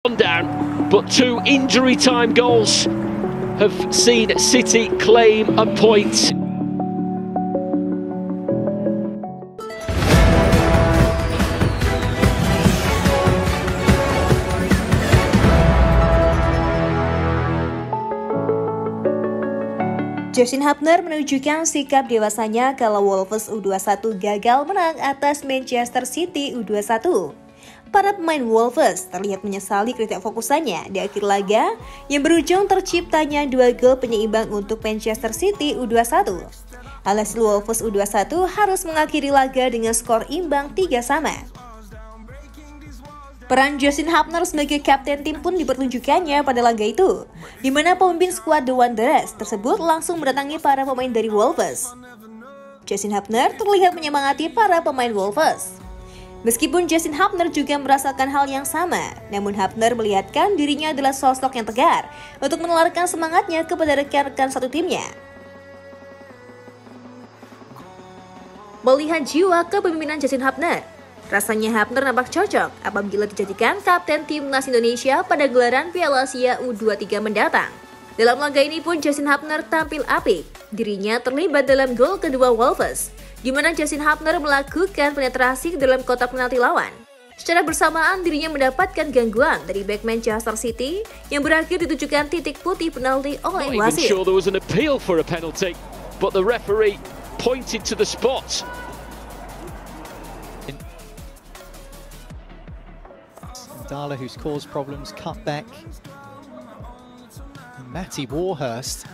Down, but 2 injury time goals have seen City claim a point. Justin Hubner menunjukkan sikap dewasanya kalau Wolves U21 gagal menang atas Manchester City U21. Para pemain Wolves terlihat menyesali ketidakfokusannya di akhir laga yang berujung terciptanya 2 gol penyeimbang untuk Manchester City U21. Alhasil Wolves U21 harus mengakhiri laga dengan skor imbang 3-3. Peran Justin Hubner sebagai kapten tim pun dipertunjukkannya pada laga itu, di mana pemimpin skuad The Wanderers tersebut langsung mendatangi para pemain dari Wolves. Justin Hubner terlihat menyemangati para pemain Wolves. Meskipun Justin Hubner juga merasakan hal yang sama, namun Hubner melihatkan dirinya adalah sosok yang tegar untuk menularkan semangatnya kepada rekan-rekan satu timnya. Melihat jiwa kepemimpinan Justin Hubner, rasanya Hubner nampak cocok apabila dijadikan kapten timnas Indonesia pada gelaran Piala Asia U23 mendatang. Dalam laga ini pun Justin Hubner tampil apik. Dirinya terlibat dalam gol kedua Wolves, di mana Justin Hubner melakukan penetrasi ke dalam kotak penalti lawan. Secara bersamaan dirinya mendapatkan gangguan dari bek Manchester City yang berakhir ditujukan titik putih penalti oleh wasit. Sure there was an appeal for a penalty, but the referee pointed to the spot. Dala, who's caused problems, cut back. Matty Warhurst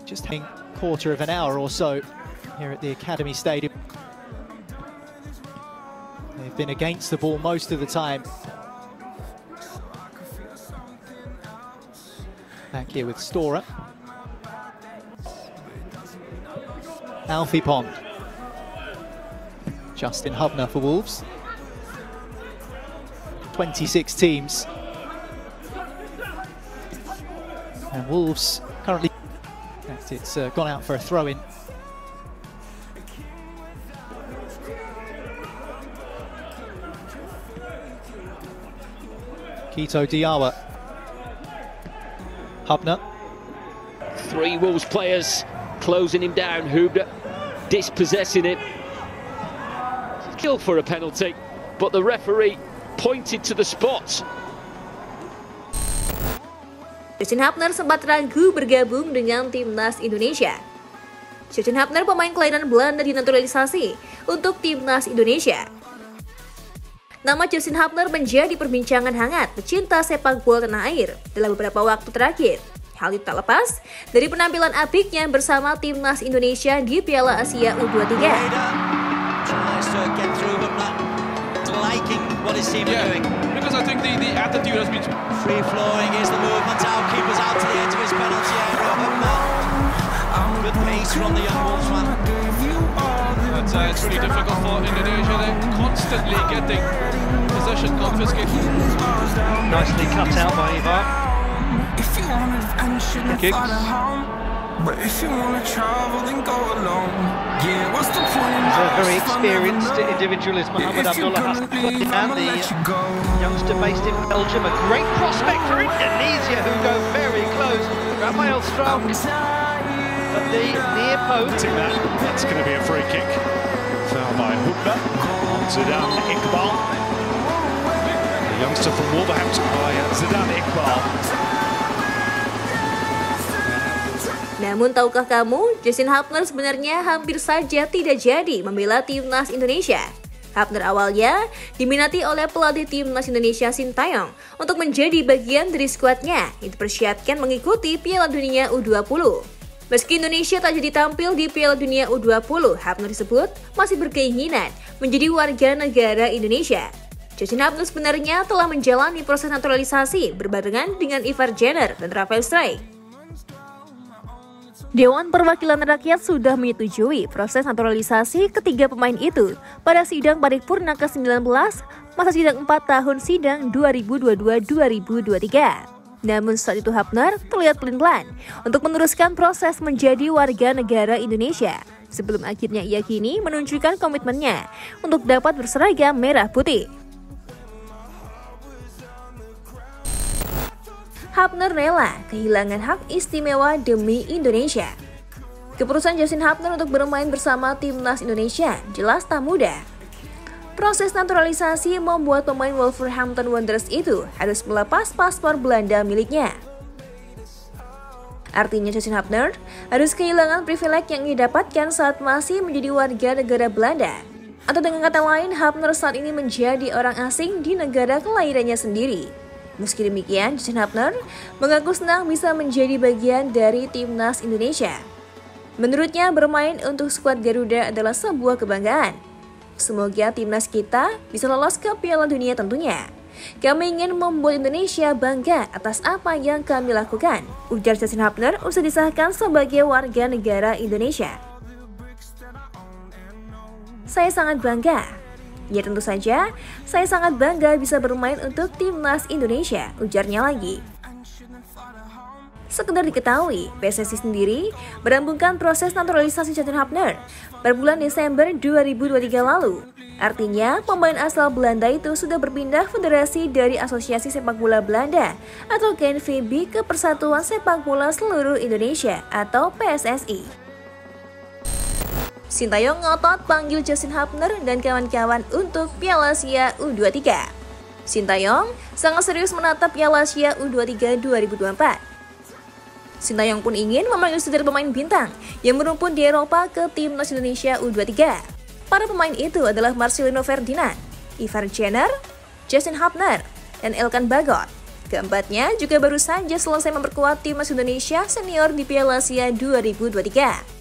just having quarter of an hour or so here at the Academy Stadium. They've been against the ball most of the time. Back here with Storer. Alfie Pond. Justin Hubner for Wolves. 26 teams. And Wolves currently... It's gone out for a throw-in. Kito Diawa. Hubner. 3 Wolves players closing him down. Hubner dispossessing him. Kill for a penalty, but the referee pointed to the spot. Justin Hubner sempat ragu bergabung dengan timnas Indonesia. Justin Hubner, pemain kelahiran Belanda, dinaturalisasi untuk timnas Indonesia. Nama Justin Hubner menjadi perbincangan hangat pecinta sepak bola tanah air dalam beberapa waktu terakhir. Hal itu tak lepas dari penampilan apiknya bersama timnas Indonesia di Piala Asia U23. Because I think the attitude has been free flowing. Is the movement out? Keeper's out to the edge of his penalty area. Good pace from the young Wolfsman. But it's really difficult for Indonesia. They're constantly getting possession confiscated. Nicely cut out by Ivar. Kicks. But if you wanna travel, then go alone. Yeah, what's the point in a very experienced individual is Mohamed Abdullah Hassan, and the youngster based in Belgium, a great prospect for Indonesia, who go very close. Rafael Strauch at the near post. That's going to be a free kick. Foul by Hubner. On Zidane Iqbal. The youngster from Wolverhampton by Zidane Iqbal. Namun tahukah kamu, Justin Hubner sebenarnya hampir saja tidak jadi membela timnas Indonesia. Hubner awalnya diminati oleh pelatih timnas Indonesia Sintayong untuk menjadi bagian dari skuadnya yang dipersiapkan mengikuti Piala Dunia U20. Meski Indonesia tak jadi tampil di Piala Dunia U20, Hubner disebut masih berkeinginan menjadi warga negara Indonesia. Justin Hubner sebenarnya telah menjalani proses naturalisasi berbarengan dengan Ivar Jenner dan Rafael Strijk. Dewan Perwakilan Rakyat sudah menyetujui proses naturalisasi ketiga pemain itu pada sidang paripurna ke-19 masa sidang 4 tahun sidang 2022-2023. Namun saat itu Hubner terlihat pelan-pelan untuk meneruskan proses menjadi warga negara Indonesia sebelum akhirnya ia kini menunjukkan komitmennya untuk dapat berseragam merah putih. Hapner rela kehilangan hak istimewa demi Indonesia. Keputusan Justin Hapner untuk bermain bersama timnas Indonesia jelas tak mudah. Proses naturalisasi membuat pemain Wolverhampton Wanderers itu harus melepas paspor Belanda miliknya. Artinya Justin Hapner harus kehilangan privilege yang ia dapatkan saat masih menjadi warga negara Belanda. Atau dengan kata lain, Hapner saat ini menjadi orang asing di negara kelahirannya sendiri. Meski demikian, Justin Hapner mengaku senang bisa menjadi bagian dari timnas Indonesia. Menurutnya, bermain untuk skuad Garuda adalah sebuah kebanggaan. Semoga timnas kita bisa lolos ke Piala Dunia tentunya. Kami ingin membuat Indonesia bangga atas apa yang kami lakukan, ujar Justin Hapner usai disahkan sebagai warga negara Indonesia. Saya sangat bangga. Ya tentu saja, saya sangat bangga bisa bermain untuk timnas Indonesia, ujarnya lagi. Sekedar diketahui, PSSI sendiri merampungkan proses naturalisasi Justin Hapner pada bulan Desember 2023 lalu. Artinya, pemain asal Belanda itu sudah berpindah federasi dari Asosiasi Sepak Bola Belanda atau KNVB ke Persatuan Sepak Bola Seluruh Indonesia atau PSSI. Sintayong ngotot panggil Justin Hapner dan kawan-kawan untuk Piala Asia U23. Sintayong sangat serius menatap Piala Asia U23 2024. Sintayong pun ingin memanggil sejumlah pemain bintang yang merumput di Eropa ke timnas Indonesia U23. Para pemain itu adalah Marcelino Ferdinand, Ivar Jenner, Justin Hapner, dan Elkan Bagot. Keempatnya juga baru saja selesai memperkuat timnas Indonesia senior di Piala Asia 2023.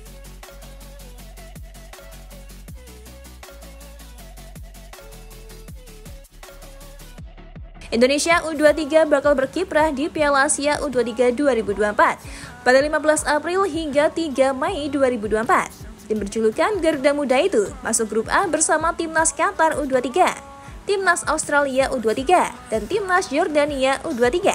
Indonesia U23 bakal berkiprah di Piala Asia U23 2024 pada 15 April hingga 3 Mei 2024. Tim berjulukan Garuda Muda itu masuk grup A bersama Timnas Qatar U23, Timnas Australia U23, dan Timnas Jordania U23.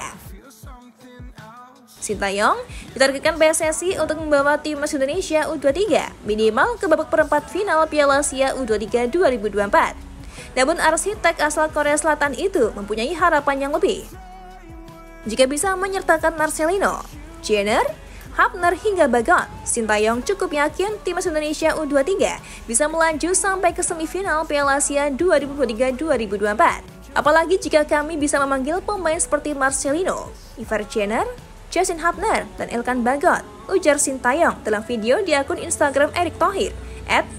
Sintayong ditargetkan PSSI untuk membawa Timnas Indonesia U23 minimal ke babak perempat final Piala Asia U23 2024. Namun arsitek asal Korea Selatan itu mempunyai harapan yang lebih. Jika bisa menyertakan Marcelino, Jenner, Hapner hingga Bagot, Sintayong cukup yakin timnas Indonesia U23 bisa melaju sampai ke semifinal Piala Asia 2023-2024. Apalagi jika kami bisa memanggil pemain seperti Marcelino, Ivar Jenner, Justin Hapner, dan Elkan Bagot, ujar Sintayong dalam video di akun Instagram Erick Thohir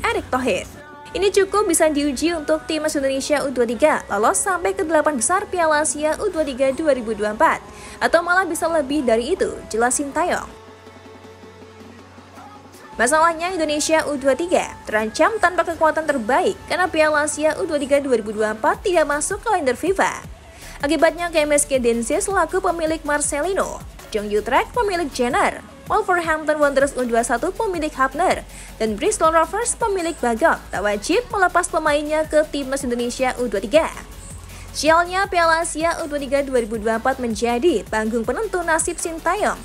@ErickThohir. Ini cukup bisa diuji untuk timnas Indonesia U23 lolos sampai ke 8 besar Piala Asia U23 2024 atau malah bisa lebih dari itu, jelas Sintayong. Masalahnya Indonesia U23 terancam tanpa kekuatan terbaik karena Piala Asia U23 2024 tidak masuk kalender FIFA. Akibatnya KMSK Dense selaku pemilik Marcelino, Jong Utrecht pemilik Jenner, Wolverhampton Wanderers U21 pemilik Hapner, dan Bristol Rovers pemilik Bagot tak wajib melepas pemainnya ke timnas Indonesia U23. Sialnya Piala Asia U23 2024 menjadi panggung penentu nasib Sintayong.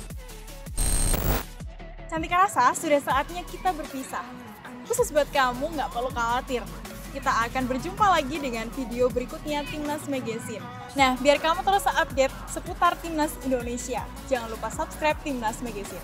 Cantik rasa, sudah saatnya kita berpisah. Khusus buat kamu, nggak perlu khawatir. Kita akan berjumpa lagi dengan video berikutnya Timnas Magazine. Nah, biar kamu terus update seputar Timnas Indonesia, jangan lupa subscribe Timnas Magazine.